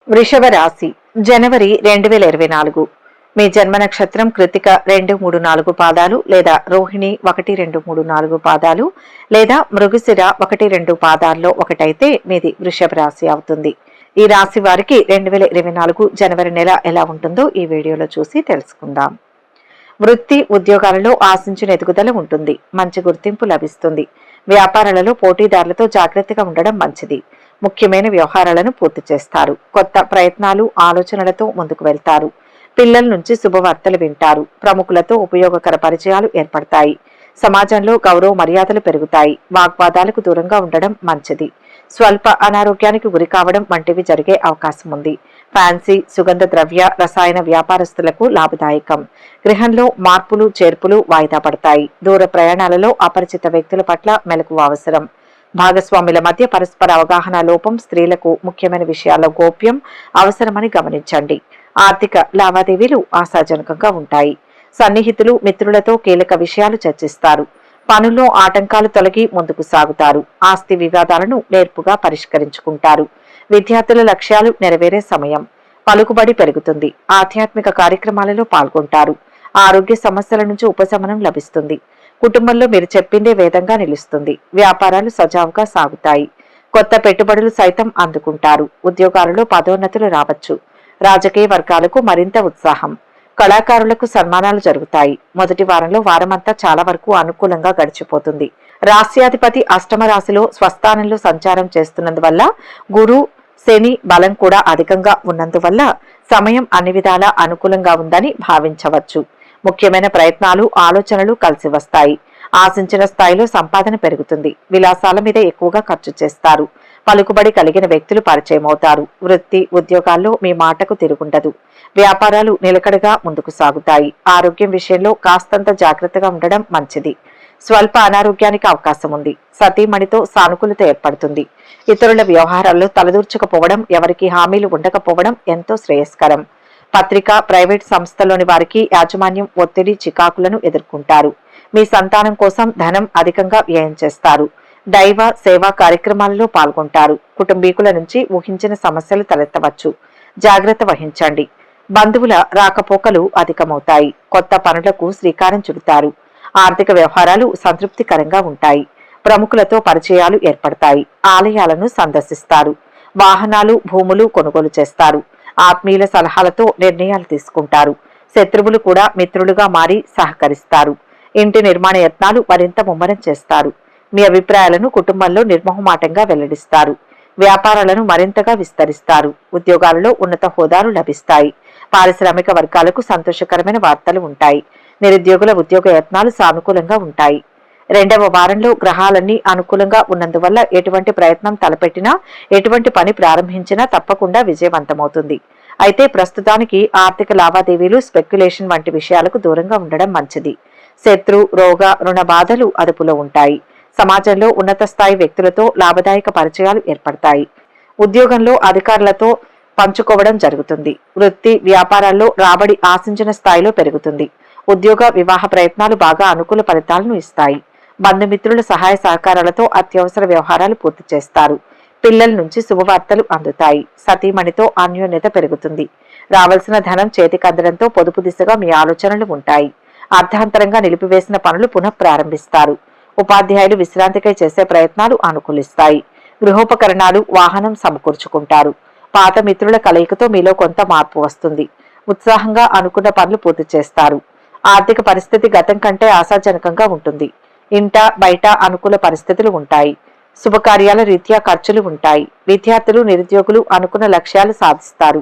వృషభ రాశి జనవరి 2024 మీ జన్మ నక్షత్రం కృతిక 2, 3, 4 పాదాలు లేదా రోహిణి 1, 2, 3, 4 పాదాలు లేదా మృగశిర 1, 2 పాదాల్లో ఒకటైతే మీది వృషభ రాశి అవుతుంది. ఈ రాశి వారికి 2024 జనవరి నెల ఎలా ఉంటుందో ఈ వీడియోలో చూసి తెలుసుకుందాం. వృత్తి ఉద్యోగాలలో ఆశించిన ఎదుగుదల ఉంటుంది. మంచి గుర్తింపు లభిస్తుంది. వ్యాపారాలలో పోటీదారులతో జాగ్రత్తగా ఉండడం మంచిది. ముఖ్యమైన వ్యవహారాలను పూర్తి చేస్తారు. కొత్త ప్రయత్నాలు ఆలోచనలతో ముందుకు వెళ్తారు. పిల్లల నుంచి శుభవార్తలు వింటారు. ప్రముఖులతో ఉపయోగకర పరిచయాలు ఏర్పడతాయి. సమాజంలో గౌరవ మర్యాదలు పెరుగుతాయి. వాగ్వాదాలకు దూరంగా ఉండడం మంచిది. స్వల్ప అనారోగ్యానికి గురి కావడం వంటివి జరిగే అవకాశం ఉంది. ఫ్యాన్సీ, సుగంధ ద్రవ్య, రసాయన వ్యాపారస్తులకు లాభదాయకం. గృహంలో మార్పులు చేర్పులు వాయిదా పడతాయి. దూర ప్రయాణాలలో అపరిచిత వ్యక్తుల పట్ల మెలకువ అవసరం. భాగస్వాముల మధ్య పరస్పర అవగాహన లోపం, స్త్రీలకు ముఖ్యమైన విషయాల్లో గోప్యం అవసరమని గమనించండి. ఆర్థిక లావాదేవీలు ఆశాజనకంగా ఉంటాయి. సన్నిహితులు మిత్రులతో కీలక విషయాలు చర్చిస్తారు. పనుల్లో ఆటంకాలు తొలగి ముందుకు సాగుతారు. ఆస్తి వివాదాలను నేర్పుగా పరిష్కరించుకుంటారు. విద్యార్థుల లక్ష్యాలు నెరవేరే సమయం. పలుకుబడి పెరుగుతుంది. ఆధ్యాత్మిక కార్యక్రమాలలో పాల్గొంటారు. ఆరోగ్య సమస్యల నుంచి ఉపశమనం లభిస్తుంది. కుటుంబంలో మీరు చెప్పిందే వేదంగా నిలుస్తుంది. వ్యాపారాలు సజావుగా సాగుతాయి. కొత్త పెట్టుబడులు సైతం అందుకుంటారు. ఉద్యోగాలలో పదోన్నతులు రావచ్చు. రాజకీయ వర్గాలకు మరింత ఉత్సాహం. కళాకారులకు సన్మానాలు జరుగుతాయి. మొదటి వారంలో వారమంతా చాలా వరకు అనుకూలంగా గడిచిపోతుంది. రాశ్యాధిపతి అష్టమ రాశిలో స్వస్థానంలో సంచారం చేస్తున్నందువల్ల గురు, శని బలం కూడా అధికంగా ఉన్నందువల్ల సమయం అన్ని విధాలా అనుకూలంగా ఉందని భావించవచ్చు. ముఖ్యమైన ప్రయత్నాలు ఆలోచనలు కలిసి వస్తాయి. ఆశించిన స్థాయిలో సంపాదన పెరుగుతుంది. విలాసాల మీద ఎక్కువగా ఖర్చు చేస్తారు. పలుకుబడి కలిగిన వ్యక్తులు పరిచయం అవుతారు. వృత్తి ఉద్యోగాల్లో మీ మాటకు తిరుగుండదు. వ్యాపారాలు నిలకడగా ముందుకు సాగుతాయి. ఆరోగ్యం విషయంలో కాస్తంత జాగ్రత్తగా ఉండడం మంచిది. స్వల్ప అనారోగ్యానికి అవకాశం ఉంది. సతీమణితో సానుకూలత ఏర్పడుతుంది. ఇతరుల వ్యవహారాల్లో తలదూర్చకపోవడం, ఎవరికి హామీలు ఉండకపోవడం ఎంతో శ్రేయస్కరం. పత్రిక, ప్రైవేట్ సంస్థల్లోని వారికి యాజమాన్యం ఒత్తిడి, చికాకులను ఎదుర్కొంటారు. మీ సంతానం కోసం ధనం అధికంగా వ్యయం చేస్తారు. దైవ సేవా కార్యక్రమాలలో పాల్గొంటారు. కుటుంబీకుల నుంచి ఊహించిన సమస్యలు తలెత్తవచ్చు. జాగ్రత్త వహించండి. బంధువుల రాకపోకలు అధికమవుతాయి. కొత్త పనులకు శ్రీకారం చుడతారు. ఆర్థిక వ్యవహారాలు సంతృప్తికరంగా ఉంటాయి. ప్రముఖులతో పరిచయాలు ఏర్పడతాయి. ఆలయాలను సందర్శిస్తారు. వాహనాలు, భూములు కొనుగోలు చేస్తారు. ఆత్మీయుల సలహాలతో నిర్ణయాలు తీసుకుంటారు. శత్రువులు కూడా మిత్రులుగా మారి సహకరిస్తారు. ఇంటి నిర్మాణ యత్నాలు మరింత ముమ్మరం చేస్తారు. మీ అభిప్రాయాలను కుటుంబంలో నిర్మోహమాటంగా వెల్లడిస్తారు. వ్యాపారాలను మరింతగా విస్తరిస్తారు. ఉద్యోగాలలో ఉన్నత హోదాలు లభిస్తాయి. పారిశ్రామిక వర్గాలకు సంతోషకరమైన వార్తలు ఉంటాయి. నిరుద్యోగుల ఉద్యోగ యత్నాలు సానుకూలంగా ఉంటాయి. రెండవ వారంలో గ్రహాలన్నీ అనుకూలంగా ఉన్నందువల్ల ఎటువంటి ప్రయత్నం తలపెట్టినా, ఎటువంటి పని ప్రారంభించినా తప్పకుండా విజయవంతమవుతుంది. అయితే ప్రస్తుతానికి ఆర్థిక లావాదేవీలు, స్పెక్యులేషన్ వంటి విషయాలకు దూరంగా ఉండడం మంచిది. శత్రు, రోగ, రుణ బాధలు అదుపులో ఉంటాయి. సమాజంలో ఉన్నత స్థాయి వ్యక్తులతో లాభదాయక పరిచయాలు ఏర్పడతాయి. ఉద్యోగంలో అధికారులతో పంచుకోవడం జరుగుతుంది. వృత్తి వ్యాపారాల్లో రాబడి ఆశించిన స్థాయిలో పెరుగుతుంది. ఉద్యోగ వివాహ ప్రయత్నాలు బాగా అనుకూల ఫలితాలను ఇస్తాయి. బంధుమిత్రుల సహాయ సహకారాలతో అత్యవసర వ్యవహారాలు పూర్తి చేస్తారు. పిల్లల నుంచి శుభవార్తలు అందుతాయి. సతీమణితో అన్యోన్యత పెరుగుతుంది. రావాల్సిన ధనం చేతికి అందడంతో పొదుపు దిశగా మీ ఆలోచనలు ఉంటాయి. అర్ధాంతరంగా నిలిపివేసిన పనులు పునః ప్రారంభిస్తారు. ఉపాధ్యాయులు విశ్రాంతికై చేసే ప్రయత్నాలు అనుకూలిస్తాయి. గృహోపకరణాలు, వాహనం సమకూర్చుకుంటారు. పాత మిత్రుల కలయికతో మీలో కొంత మార్పు వస్తుంది. ఉత్సాహంగా అనుకున్న పనులు పూర్తి చేస్తారు. ఆర్థిక పరిస్థితి గతం కంటే ఆశాజనకంగా ఉంటుంది. ఇంట బయట అనుకూల పరిస్థితులు ఉంటాయి. శుభకార్యాల రీత్యా ఖర్చులు ఉంటాయి. విద్యార్థులు, నిరుద్యోగులు అనుకున్న లక్ష్యాలు సాధిస్తారు.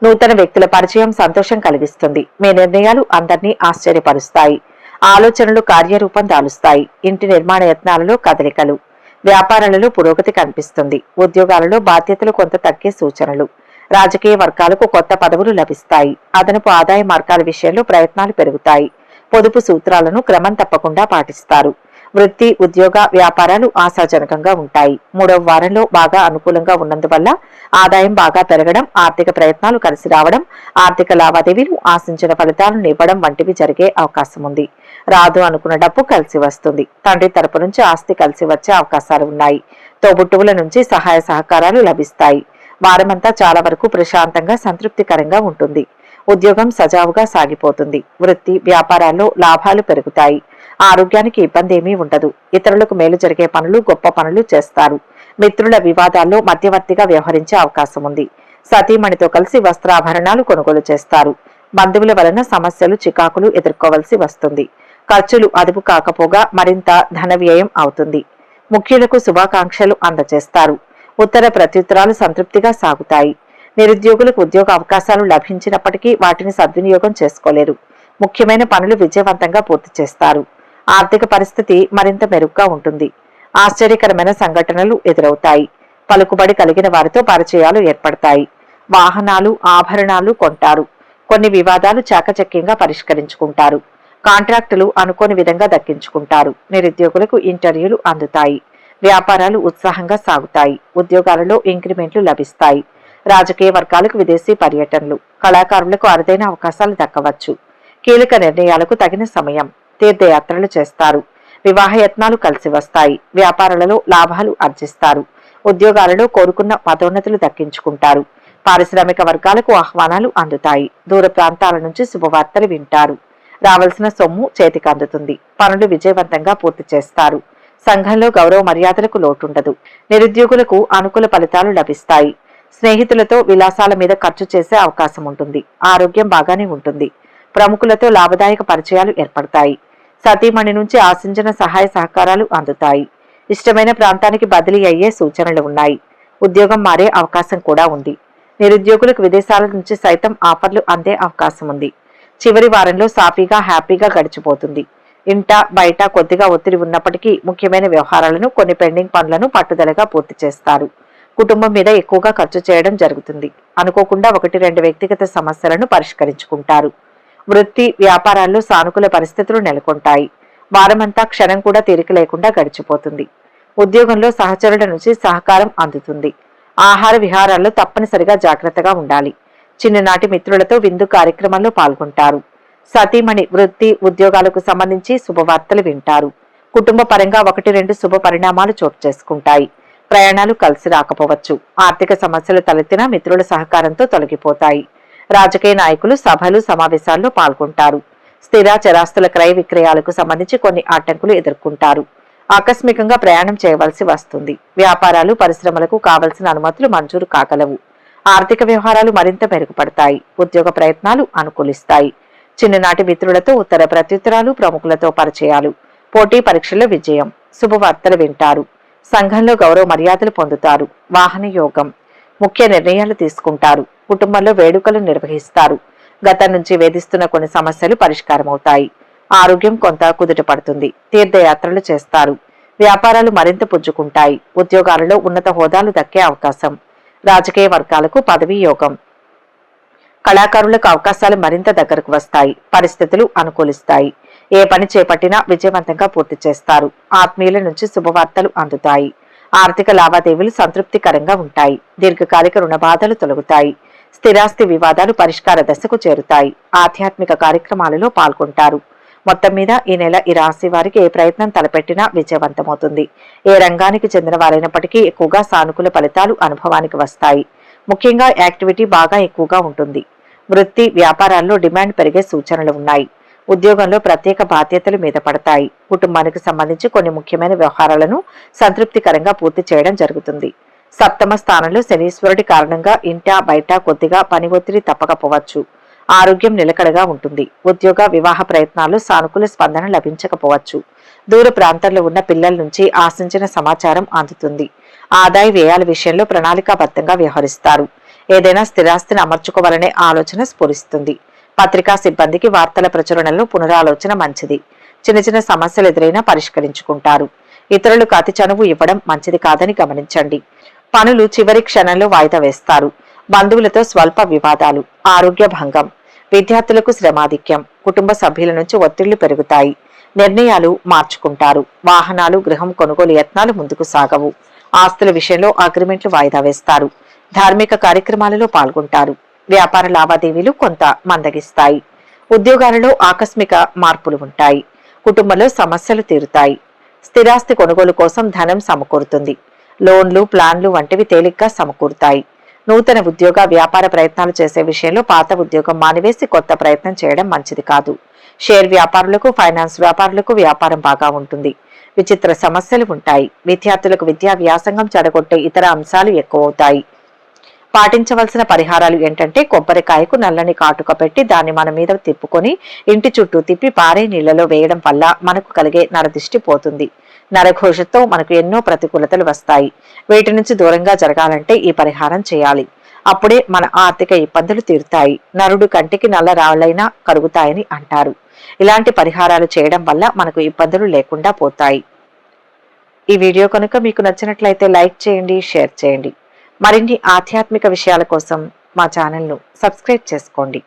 నూతన వ్యక్తుల పరిచయం సంతోషం కలిగిస్తుంది. మీ నిర్ణయాలు అందరినీ ఆశ్చర్యపరుస్తాయి. ఆలోచనలు కార్యరూపం దాలుస్తాయి. ఇంటి నిర్మాణ యత్నాలలో కదలికలు. వ్యాపారాలలో పురోగతి కనిపిస్తుంది. ఉద్యోగాలలో బాధ్యతలు కొంత తగ్గే సూచనలు. రాజకీయ వర్గాలకు కొత్త పదవులు లభిస్తాయి. అదనపు ఆదాయ మార్గాల విషయంలో ప్రయత్నాలు పెరుగుతాయి. పొదుపు సూత్రాలను క్రమం తప్పకుండా పాటిస్తారు. వృత్తి ఉద్యోగ వ్యాపారాలు ఆశాజనకంగా ఉంటాయి. మూడవ వారంలో బాగా అనుకూలంగా ఉన్నందువల్ల ఆదాయం బాగా పెరగడం, ఆర్థిక ప్రయత్నాలు కలిసి రావడం, ఆర్థిక లావాదేవీలు ఆశించిన ఫలితాలను ఇవ్వడం వంటివి జరిగే అవకాశం ఉంది. రాదు అనుకున్న డబ్బు కలిసి వస్తుంది. తండ్రి తరపు నుంచి ఆస్తి కలిసి వచ్చే అవకాశాలు ఉన్నాయి. తోబుట్టువుల నుంచి సహాయ సహకారాలు లభిస్తాయి. వారమంతా చాలా వరకు ప్రశాంతంగా సంతృప్తికరంగా ఉంటుంది. ఉద్యోగం సజావుగా సాగిపోతుంది. వృత్తి వ్యాపారాల్లో లాభాలు పెరుగుతాయి. ఆరోగ్యానికి ఇబ్బంది ఏమీ ఉండదు. ఇతరులకు మేలు జరిగే పనులు, గొప్ప పనులు చేస్తారు. మిత్రుల వివాదాల్లో మధ్యవర్తిగా వ్యవహరించే అవకాశం ఉంది. సతీమణితో కలిసి వస్త్రాభరణాలు కొనుగోలు చేస్తారు. బంధువుల వలన సమస్యలు, చికాకులు ఎదుర్కోవలసి వస్తుంది. ఖర్చులు అదుపు కాకపోగా మరింత ధన వ్యయం అవుతుంది. ముఖ్యులకు శుభాకాంక్షలు అందజేస్తారు. ఉత్తర ప్రత్యుత్తరాలు సంతృప్తిగా సాగుతాయి. నిరుద్యోగులకు ఉద్యోగ అవకాశాలు లభించినప్పటికీ వాటిని సద్వినియోగం చేసుకోలేరు. ముఖ్యమైన పనులు విజయవంతంగా పూర్తి చేస్తారు. ఆర్థిక పరిస్థితి మరింత మెరుగ్గా ఉంటుంది. ఆశ్చర్యకరమైన సంఘటనలు ఎదురవుతాయి. పలుకుబడి కలిగిన వారితో పరిచయాలు ఏర్పడతాయి. వాహనాలు, ఆభరణాలు కొంటారు. కొన్ని వివాదాలు చాకచక్యంగా పరిష్కరించుకుంటారు. కాంట్రాక్టులు అనుకోని విధంగా దక్కించుకుంటారు. నిరుద్యోగులకు ఇంటర్వ్యూలు అందుతాయి. వ్యాపారాలు ఉత్సాహంగా సాగుతాయి. ఉద్యోగాలలో ఇంక్రిమెంట్లు లభిస్తాయి. రాజకీయ వర్గాలకు విదేశీ పర్యటనలు, కళాకారులకు అరుదైన అవకాశాలు దక్కవచ్చు. కీలక నిర్ణయాలకు తగిన సమయం. తీర్థయాత్రలు చేస్తారు. వివాహయత్నాలు కలిసి వస్తాయి. వ్యాపారాలలో లాభాలు ఆర్జిస్తారు. ఉద్యోగాలలో కోరుకున్న పదోన్నతులు దక్కించుకుంటారు. పారిశ్రామిక వర్గాలకు ఆహ్వానాలు అందుతాయి. దూర ప్రాంతాల నుంచి శుభవార్తలు వింటారు. రావాల్సిన సొమ్ము చేతికి అందుతుంది. పనులు విజయవంతంగా పూర్తి చేస్తారు. సంఘంలో గౌరవ మర్యాదలకు లోటుండదు. నిరుద్యోగులకు అనుకూల ఫలితాలు లభిస్తాయి. స్నేహితులతో విలాసాల మీద ఖర్చు చేసే అవకాశం ఉంటుంది. ఆరోగ్యం బాగానే ఉంటుంది. ప్రముఖులతో లాభదాయక పరిచయాలు ఏర్పడతాయి. సతీమణి నుంచి ఆశించిన సహాయ సహకారాలు అందుతాయి. ఇష్టమైన ప్రాంతానికి బదిలీ అయ్యే సూచనలు ఉన్నాయి. ఉద్యోగం మారే అవకాశం కూడా ఉంది. నిరుద్యోగులకు విదేశాల నుంచి సైతం ఆఫర్లు అందే అవకాశం ఉంది. చివరి వారంలో సాఫీగా, హ్యాపీగా గడిచిపోతుంది. ఇంట బయట కొద్దిగా ఒత్తిడి ఉన్నప్పటికీ ముఖ్యమైన వ్యవహారాలను, కొన్ని పెండింగ్ పనులను పట్టుదలగా పూర్తి చేస్తారు. కుటుంబం మీద ఎక్కువగా ఖర్చు చేయడం జరుగుతుంది. అనుకోకుండా 1-2 వ్యక్తిగత సమస్యలను పరిష్కరించుకుంటారు. వృత్తి వ్యాపారాల్లో సానుకూల పరిస్థితులు నెలకొంటాయి. వారమంతా క్షణం కూడా తీరిక లేకుండా గడిచిపోతుంది. ఉద్యోగంలో సహచరుల నుంచి సహకారం అందుతుంది. ఆహార విహారాల్లో తప్పనిసరిగా జాగ్రత్తగా ఉండాలి. చిన్ననాటి మిత్రులతో విందు కార్యక్రమంలో పాల్గొంటారు. సతీమణి వృత్తి ఉద్యోగాలకు సంబంధించి శుభవార్తలు వింటారు. కుటుంబ పరంగా 1-2 శుభ పరిణామాలు చోటు చేసుకుంటాయి. ప్రయాణాలు కలిసి రాకపోవచ్చు. ఆర్థిక సమస్యలు తలెత్తినా మిత్రుల సహకారంతో తొలగిపోతాయి. రాజకీయ నాయకులు సభలు, సమావేశాల్లో పాల్గొంటారు. స్థిర చరాస్తుల క్రయ విక్రయాలకు సంబంధించి కొన్ని ఆటంకులు ఎదుర్కొంటారు. ఆకస్మికంగా ప్రయాణం చేయవలసి వస్తుంది. వ్యాపారాలు, పరిశ్రమలకు కావలసిన అనుమతులు మంజూరు కాగలవు. ఆర్థిక వ్యవహారాలు మరింత మెరుగుపడతాయి. ఉద్యోగ ప్రయత్నాలు అనుకూలిస్తాయి. చిన్ననాటి మిత్రులతో ఉత్తర ప్రత్యుత్తరాలు, ప్రముఖులతో పరిచయాలు, పోటీ పరీక్షల్లో విజయం, శుభవార్తలు వింటారు. సంఘంలో గౌరవ మర్యాదలు పొందుతారు. వాహన యోగం. ముఖ్య నిర్ణయాలు తీసుకుంటారు. కుటుంబంలో వేడుకలు నిర్వహిస్తారు. గతం నుంచి వేధిస్తున్న కొన్ని సమస్యలు పరిష్కారమవుతాయి. ఆరోగ్యం కొంత కుదుట పడుతుంది. తీర్థయాత్రలు చేస్తారు. వ్యాపారాలు మరింత పుంజుకుంటాయి. ఉద్యోగాలలో ఉన్నత హోదాలు దక్కే అవకాశం. రాజకీయ వర్గాలకు పదవీ యోగం. కళాకారులకు అవకాశాలు మరింత దగ్గరకు వస్తాయి. పరిస్థితులు అనుకూలిస్తాయి. ఏ పని చేపట్టినా విజయవంతంగా పూర్తి చేస్తారు. ఆత్మీయుల నుంచి శుభవార్తలు అందుతాయి. ఆర్థిక లావాదేవీలు సంతృప్తికరంగా ఉంటాయి. దీర్ఘకాలిక రుణ బాధలు తొలగుతాయి. స్థిరాస్తి వివాదాలు పరిష్కార దశకు చేరుతాయి. ఆధ్యాత్మిక కార్యక్రమాలలో పాల్గొంటారు. మొత్తం మీద ఈ నెల ఈ రాశి వారికి ఏ ప్రయత్నం తలపెట్టినా విజయవంతమవుతుంది. ఏ రంగానికి చెందిన వారైనప్పటికీ ఎక్కువగా సానుకూల ఫలితాలు అనుభవానికి వస్తాయి. ముఖ్యంగా యాక్టివిటీ బాగా ఎక్కువగా ఉంటుంది. వృత్తి వ్యాపారాల్లో డిమాండ్ పెరిగే సూచనలు ఉన్నాయి. ఉద్యోగంలో ప్రత్యేక బాధ్యతలు మీద పడతాయి. కుటుంబానికి సంబంధించి కొన్ని ముఖ్యమైన వ్యవహారాలను సంతృప్తికరంగా పూర్తి చేయడం జరుగుతుంది. సప్తమ స్థానంలో శనీశ్వరుడి కారణంగా ఇంటా బయట కొద్దిగా పని ఒత్తిడి తప్పకపోవచ్చు. ఆరోగ్యం నిలకడగా ఉంటుంది. ఉద్యోగ వివాహ ప్రయత్నాల్లో సానుకూల స్పందన లభించకపోవచ్చు. దూర ప్రాంతాల్లో ఉన్న పిల్లల నుంచి ఆశించిన సమాచారం అందుతుంది. ఆదాయ వ్యయాల విషయంలో ప్రణాళికాబద్ధంగా వ్యవహరిస్తారు. ఏదైనా స్థిరాస్తిని అమర్చుకోవాలనే ఆలోచన స్ఫురిస్తుంది. పత్రికా సిబ్బందికి వార్తల ప్రచురణలో పునరాలోచన మంచిది. చిన్న చిన్న సమస్యలు ఎదురైనా పరిష్కరించుకుంటారు. ఇతరులకు అతి చనువు ఇవ్వడం మంచిది కాదని గమనించండి. పనులు చివరి క్షణంలో వాయిదా వేస్తారు. బంధువులతో స్వల్ప వివాదాలు, ఆరోగ్య భంగం, విద్యార్థులకు శ్రమాధిక్యం, కుటుంబ సభ్యుల నుంచి ఒత్తిళ్లు పెరుగుతాయి. నిర్ణయాలు మార్చుకుంటారు. వాహనాలు, గృహం కొనుగోలు యత్నాలు ముందుకు సాగవు. ఆస్తుల విషయంలో అగ్రిమెంట్లు వాయిదా వేస్తారు. ధార్మిక కార్యక్రమాలలో పాల్గొంటారు. వ్యాపార లావాదేవీలు కొంత మందగిస్తాయి. ఉద్యోగాలలో ఆకస్మిక మార్పులు ఉంటాయి. కుటుంబంలో సమస్యలు తీరుతాయి. స్థిరాస్తి కొనుగోలు కోసం ధనం సమకూరుతుంది. లోన్లు, ప్లాన్లు వంటివి తేలిగ్గా సమకూరుతాయి. నూతన ఉద్యోగ, వ్యాపార ప్రయత్నాలు చేసే విషయంలో పాత ఉద్యోగం మానివేసి కొత్త ప్రయత్నం చేయడం మంచిది కాదు. షేర్ వ్యాపారులకు, ఫైనాన్స్ వ్యాపారులకు వ్యాపారం బాగా ఉంటుంది. విచిత్ర సమస్యలు ఉంటాయి. విద్యార్థులకు విద్యా వ్యాసంగం చెడగొట్టే ఇతర అంశాలు ఎక్కువవుతాయి. పాటించవలసిన పరిహారాలు ఏంటంటే, కొబ్బరికాయకు నల్లని కాటుక పెట్టి దాన్ని మన మీద తిప్పుకొని ఇంటి చుట్టూ తిప్పి పారే నీళ్లలో వేయడం వల్ల మనకు కలిగే నరదిష్టి పోతుంది. నరఘోషతో మనకు ఎన్నో ప్రతికూలతలు వస్తాయి. వీటి నుంచి దూరంగా జరగాలంటే ఈ పరిహారం చేయాలి. అప్పుడే మన ఆర్థిక ఇబ్బందులు తీరుతాయి. నరుడు కంటికి నల్ల రాళ్లైనా కరుగుతాయని అంటారు. ఇలాంటి పరిహారాలు చేయడం వల్ల మనకు ఇబ్బందులు లేకుండా పోతాయి. ఈ వీడియో కనుక మీకు నచ్చినట్లయితే లైక్ చేయండి, షేర్ చేయండి. మరిన్ని ఆధ్యాత్మిక విషయాల కోసం మా ఛానల్ను సబ్స్క్రైబ్ చేసుకోండి.